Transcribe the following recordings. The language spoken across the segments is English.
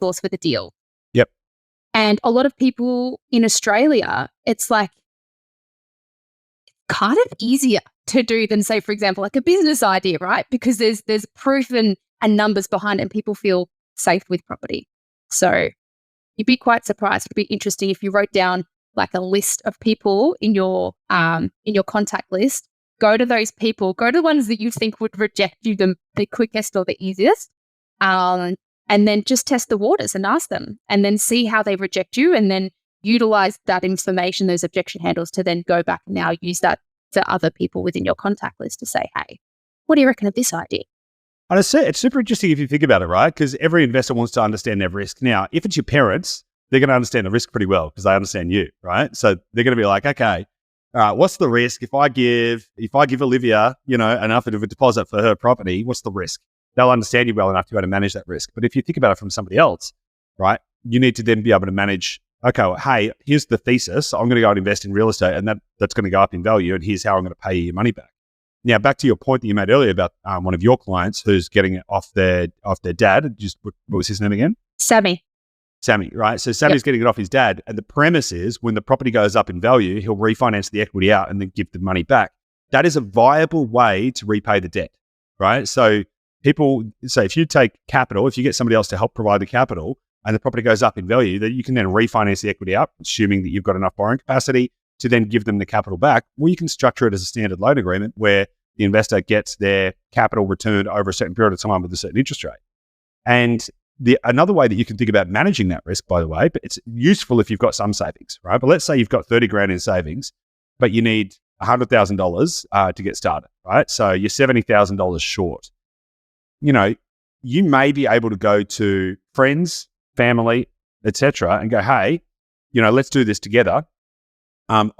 source for the deal. Yep. And a lot of people in Australia, it's like kind of easier to do than, say, for example, like a business idea, right? Because there's proof and numbers behind it, and people feel safe with property. So you'd be quite surprised. It'd be interesting if you wrote down like a list of people in your contact list. Go to those people. Go to the ones that you think would reject you the quickest or the easiest, and then just test the waters and ask them, and then see how they reject you, and then utilize that information, those objection handles, to then go back and now use that to other people within your contact list to say, hey, what do you reckon of this idea? And it's super interesting if you think about it, right? Because every investor wants to understand their risk. Now, if it's your parents, they're going to understand the risk pretty well because they understand you, right? So they're going to be like, okay, what's the risk if I give Olivia, enough of a deposit for her property? What's the risk? They'll understand you well enough to be able to manage that risk. But if you think about it from somebody else, right, you need to then be able to manage. Okay, well, hey, here's the thesis. I'm going to go and invest in real estate, and that's going to go up in value. And here's how I'm going to pay you your money back. Now, back to your point that you made earlier about one of your clients who's getting it off their dad. What was his name again? Sammy, right? So Sammy's getting it off his dad. And the premise is when the property goes up in value, he'll refinance the equity out and then give the money back. That is a viable way to repay the debt, right? So people say if you take capital, if you get somebody else to help provide the capital and the property goes up in value, that you can then refinance the equity out, assuming that you've got enough borrowing capacity to then give them the capital back. Well, you can structure it as a standard loan agreement where the investor gets their capital returned over a certain period of time with a certain interest rate. And another way that you can think about managing that risk, by the way, but it's useful if you've got some savings, right? But let's say you've got 30 grand in savings, but you need $100,000 to get started, right? So you're $70,000 short. You may be able to go to friends, family, etc., and go, hey, let's do this together. I'll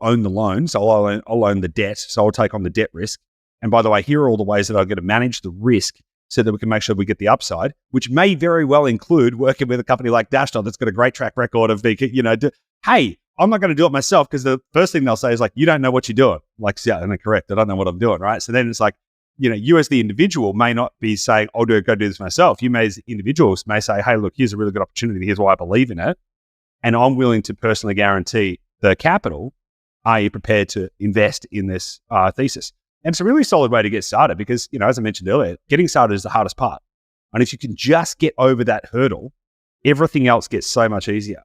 own the loan, so I'll own the debt, so I'll take on the debt risk. And by the way, here are all the ways that I'm going to manage the risk so that we can make sure we get the upside, which may very well include working with a company like Dashdot that's got a great track record of hey, I'm not going to do it myself, because the first thing they'll say is like, you don't know what you're doing. Like, yeah, and correct, I don't know what I'm doing, right? So then it's like, you as the individual may not be saying, I'll go do this myself. You as individuals may say, hey, look, here's a really good opportunity. Here's why I believe in it. And I'm willing to personally guarantee the capital. Are you prepared to invest in this thesis? And it's a really solid way to get started because, as I mentioned earlier, getting started is the hardest part. And if you can just get over that hurdle, everything else gets so much easier.